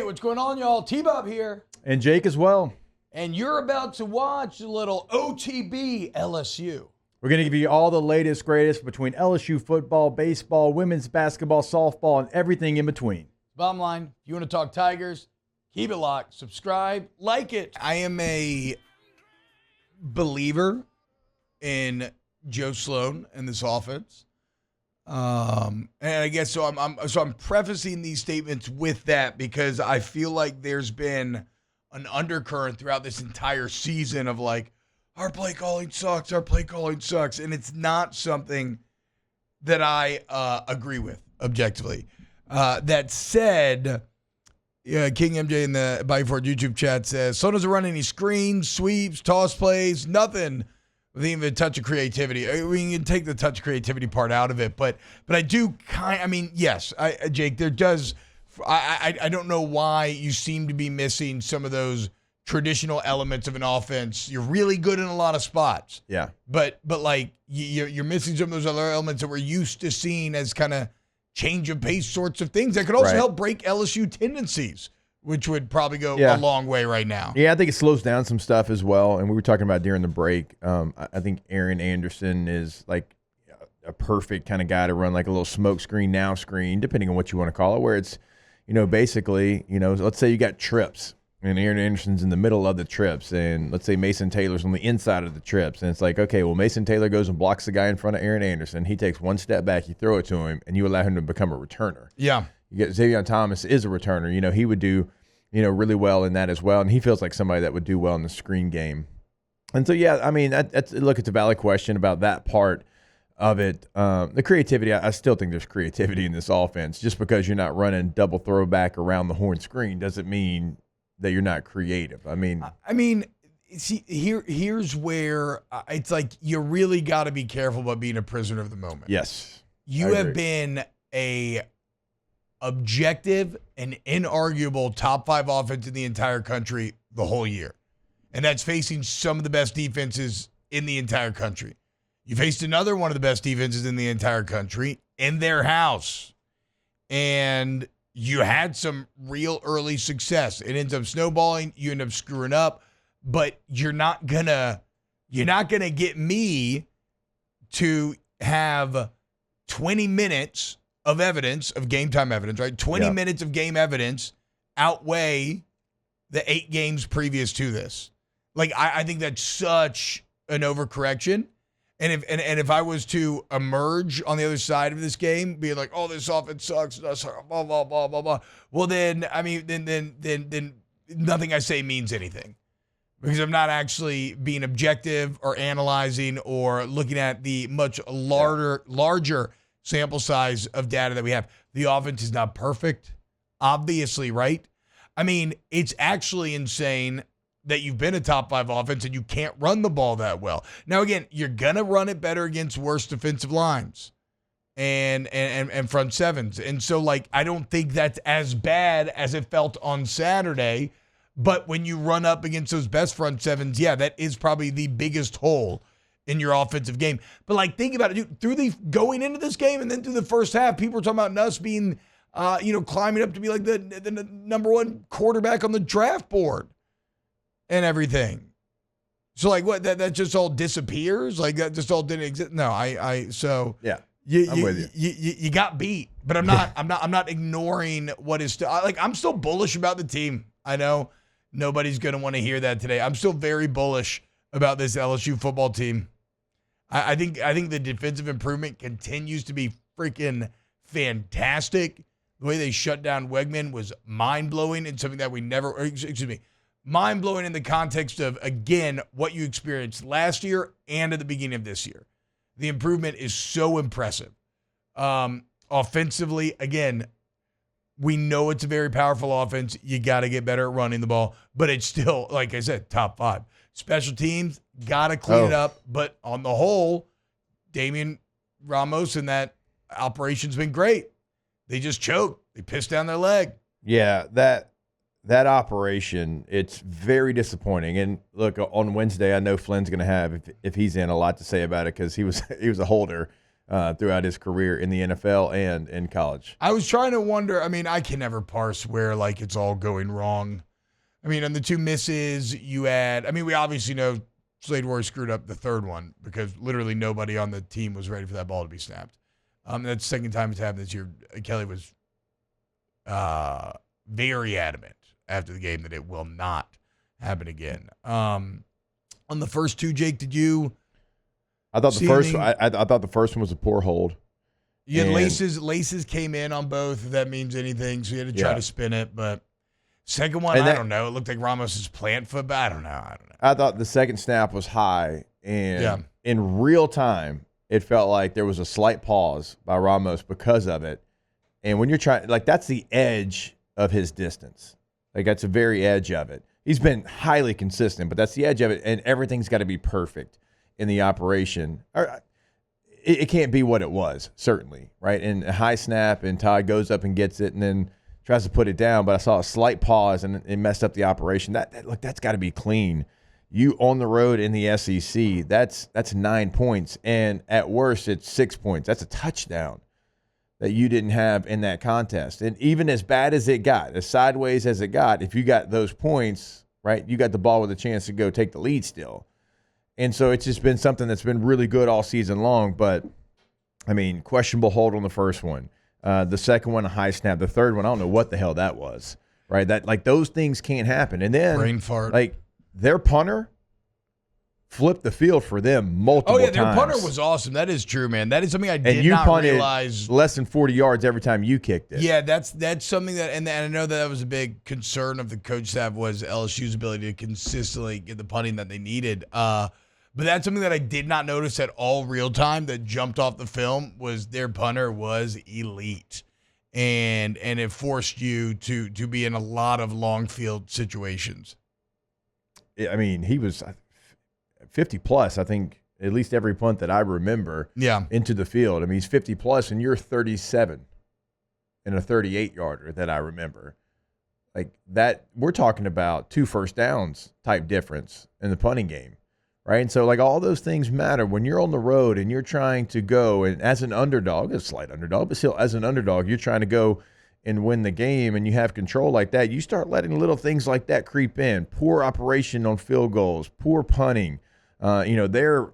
what's going on, y'all? T-Bob here. And Jake as well. And you're about to watch a little OTB LSU. We're going to give you all the latest, greatest between LSU football, baseball, women's basketball, softball, and everything in between. Bottom line, if you want to talk Tigers, keep it locked, subscribe, like it. I am a believer in Joe Sloan and this offense. And I guess so I'm prefacing these statements with that because I feel like there's been an undercurrent throughout this entire season of like, our play calling sucks, and it's not something that I agree with objectively. That said, King MJ in the Bike Ford YouTube chat says, Sloan doesn't run any screens, sweeps, toss plays, nothing with even a touch of creativity. We can take the touch of creativity part out of it, but I do yes, Jake, there does. I don't know why you seem to be missing some of those traditional elements of an offense. You're really good in a lot of spots. Yeah. But like you're missing some of those other elements that we're used to seeing as kind of change of pace sorts of things that could also help break LSU tendencies, which would probably go a long way right now. Yeah, I think it slows down some stuff as well. And we were talking about during the break. I think Aaron Anderson is like a perfect kind of guy to run like a little smoke screen, now screen, depending on what you want to call it, where it's, basically, let's say you got trips and Aaron Anderson's in the middle of the trips, and let's say Mason Taylor's on the inside of the trips, and it's like, okay, well, Mason Taylor goes and blocks the guy in front of Aaron Anderson. He takes one step back, you throw it to him, and you allow him to become a returner. Yeah. You get Xavier Thomas is a returner. He would do, really well in that as well, and he feels like somebody that would do well in the screen game. And so, it's a valid question about that part of it. The creativity, I still think there's creativity in this offense. Just because you're not running double throwback around the horn screen doesn't mean that you're not creative. See, here's where it's like you really got to be careful about being a prisoner of the moment. Yes. You have been a objective and inarguable top 5 offense in the entire country the whole year. And that's facing some of the best defenses in the entire country. You faced another one of the best defenses in the entire country in their house. And you had some real early success. It ends up snowballing. You end up screwing up, but you're not gonna get me to have 20 minutes of evidence, of game time evidence, right? 20 minutes of game evidence outweigh the 8 games previous to this. Like, I think that's such an overcorrection. And if I was to emerge on the other side of this game, being like, oh, this offense sucks, blah, blah, blah, blah, blah. Well, then nothing I say means anything, because I'm not actually being objective or analyzing or looking at the much larger sample size of data that we have. The offense is not perfect, obviously, right? It's actually insane that you've been a top 5 offense and you can't run the ball that well. Now, again, you're going to run it better against worse defensive lines and front sevens. And so, I don't think that's as bad as it felt on Saturday. But when you run up against those best front sevens, that is probably the biggest hole in your offensive game. But, think about it, dude, going into this game and then through the first half, people were talking about us being, climbing up to be like the number 1 quarterback on the draft board and everything. So what, that just all disappears? That just all didn't exist? No, I'm with you. You got beat, but I'm not ignoring what is still, I'm still bullish about the team. I know nobody's going to want to hear that today. I'm still very bullish about this LSU football team. I think the defensive improvement continues to be freaking fantastic. The way they shut down Wegman was mind-blowing and something that we never, mind-blowing in the context of, again, what you experienced last year and at the beginning of this year. The improvement is so impressive. Offensively, again, we know it's a very powerful offense. You got to get better at running the ball, but it's still, like I said, top 5. Special teams, got to clean it up, but on the whole, Damian Ramos and that operation's been great. They just choked. They pissed down their leg. Yeah, that operation, it's very disappointing. And look, on Wednesday, I know Flynn's going to have, if he's in, a lot to say about it because he was a holder throughout his career in the NFL and in college. I was trying to wonder. I mean, I can never parse where like it's all going wrong. I mean, on the two misses you had, I mean, we obviously know Slade Roy screwed up the third one because literally nobody on the team was ready for that ball to be snapped. That's the second time it's happened this year. Kelly was very adamant after the game that it will not happen again. On the first two, Jake, did you? I thought I thought the first one was a poor hold. You had laces came in on both, if that means anything, so you had to try to spin it. But second one, I don't know. It looked like Ramos's plant foot, but I don't know. I thought the second snap was high, and in real time, it felt like there was a slight pause by Ramos because of it. And when you're trying, like, that's the edge of his distance. Like, that's the very edge of it. He's been highly consistent, but that's the edge of it, and everything's got to be perfect in the operation. It can't be what it was, certainly, right? And a high snap, and Todd goes up and gets it, and then tries to put it down, but I saw a slight pause, and it messed up the operation. That's got to be clean. You on the road in the SEC, that's 9 points, and at worst, it's 6 points. That's a touchdown that you didn't have in that contest. And even as bad as it got, as sideways as it got, if you got those points, right, you got the ball with a chance to go take the lead still. And so it's just been something that's been really good all season long. But, I mean, questionable hold on the first one. The second one, a high snap. The third one, I don't know what the hell that was, right? That, like, those things can't happen. And then, brain fart. Like, their punter flipped the field for them multiple times. Oh, yeah, their punter was awesome. That is true, man. That is something I did not realize. Less than 40 yards every time you kicked it. Yeah, that's something that, and I know that was a big concern of the coach staff was LSU's ability to consistently get the punting that they needed. But that's something that I did not notice at all real time that jumped off the film was their punter was elite. And it forced you to be in a lot of long field situations. I mean, he was 50 plus, I think, at least every punt that I remember into the field. I mean, he's 50 plus, and you're 37 in a 38-yarder that I remember. Like that, we're talking about 2 first downs type difference in the punting game, right? And so, like, all those things matter when you're on the road and you're trying to go, and as an underdog, a slight underdog, but still as an underdog, you're trying to go and win the game, and you have control like that. You start letting little things like that creep in. Poor operation on field goals, poor punting. They're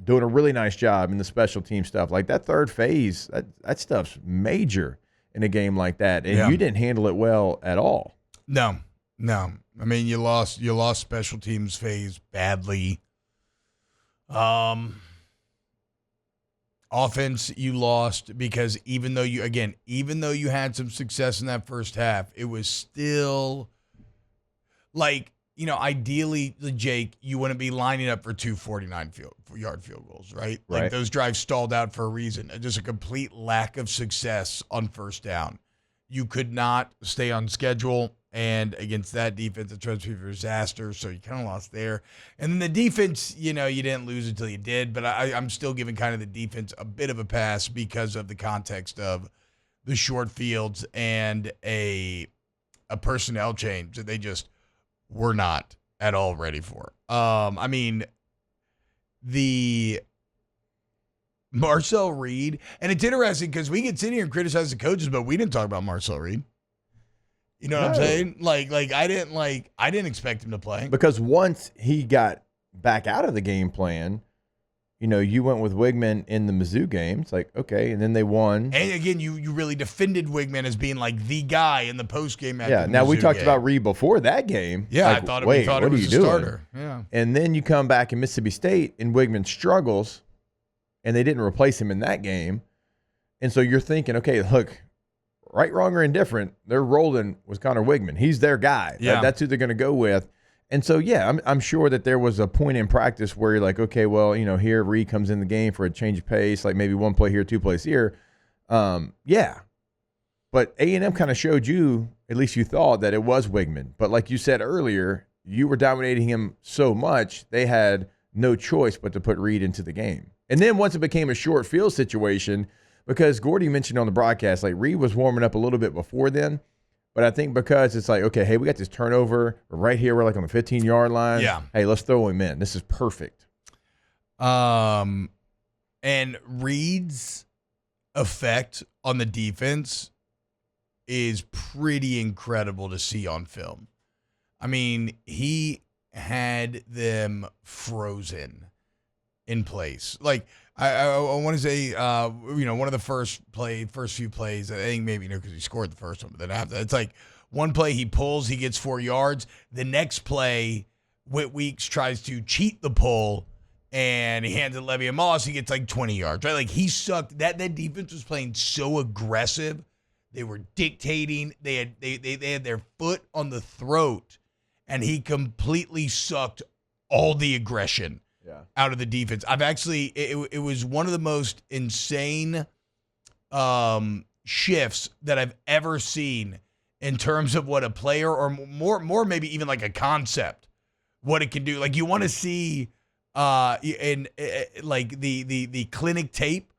doing a really nice job in the special team stuff. Like that third phase, that stuff's major in a game like that, and you didn't handle it well at all. No. I mean, you lost special teams phase badly. Offense, you lost because even though you had some success in that first half, it was still like, ideally, Jake, you wouldn't be lining up for 2 49-yard field goals, right? Like those drives stalled out for a reason. Just a complete lack of success on first down. You could not stay on schedule, and against that defense, it turned to be a disaster, so you kind of lost there. And then the defense, you didn't lose until you did, but I'm still giving kind of the defense a bit of a pass because of the context of the short fields and a personnel change that they just were not at all ready for. I mean, the Marcel Reed, and it's interesting because we can sit here and criticize the coaches, but we didn't talk about Marcel Reed. You know what I'm saying? Like I didn't expect him to play. Because once he got back out of the game plan, you went with Wigman in the Mizzou game. It's like, okay, and then they won. And again, you really defended Wigman as being like the guy in the post game. Yeah. Now we talked about Reed before that game. Yeah, like, I thought it was a starter. Yeah. And then you come back in Mississippi State and Wigman struggles, and they didn't replace him in that game. And so you're thinking, okay, look, right, wrong, or indifferent, they're rolling with Connor Wigman. He's their guy. Yeah. That's who they're going to go with. And so, I'm sure that there was a point in practice where you're like, okay, well, here Reed comes in the game for a change of pace, like maybe 1 play here, 2 plays here. But A&M kind of showed you, at least you thought, that it was Wigman. But like you said earlier, you were dominating him so much, they had no choice but to put Reed into the game. And then once it became a short field situation, because Gordy mentioned on the broadcast, like Reed was warming up a little bit before then. But I think because it's like, okay, hey, we got this turnover right here. We're like on the 15-yard line. Yeah. Hey, let's throw him in. This is perfect. And And Reed's effect on the defense is pretty incredible to see on film. I mean, he had them frozen in place. Like, I want to say, one of the first few plays, I think maybe, because he scored the first one, but then after, it's like one play he pulls, he gets 4 yards. The next play, Whit Weeks tries to cheat the pull, and he hands it to Le'Veon Moss, he gets like 20 yards, right? Like, he sucked. That defense was playing so aggressive. They were dictating. They had their foot on the throat, and he completely sucked all the aggression out of the defense. It was one of the most insane shifts that I've ever seen in terms of what a player, or more maybe even like a concept, what it can do. Like, you want to see like the clinic tape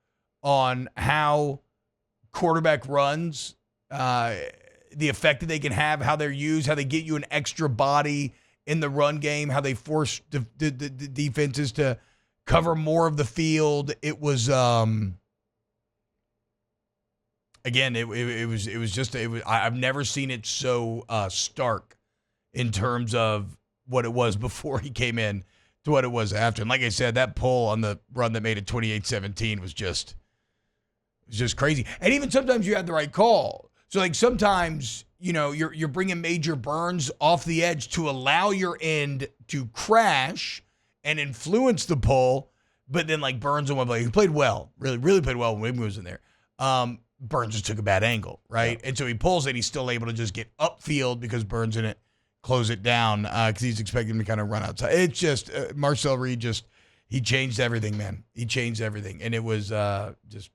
on how quarterback runs, the effect that they can have, how they're used, how they get you an extra body in the run game, how they force the defenses to cover more of the field. It was I've never seen it so stark in terms of what it was before he came in to what it was after. And like I said, that pull on the run that made it 28-17 was just crazy. And even sometimes you had the right call. So like sometimes, you're bringing Major Burns off the edge to allow your end to crash and influence the pull. But then like Burns on one play, who played well, really played well when Wigman was in there. Burns just took a bad angle, right? Yeah. And so he pulls it. He's still able to just get upfield because Burns in it, close it down because he's expecting him to kind of run outside. It's just Marcel Reed he changed everything, man. He changed everything. And it was just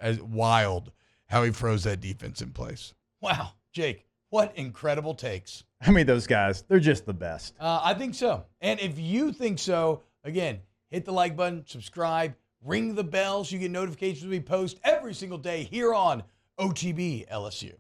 as wild how he froze that defense in place. Wow, Jake, what incredible takes. I mean, those guys, they're just the best. I think so. And if you think so, again, hit the like button, subscribe, ring the bell so you get notifications when we post every single day here on OTB LSU.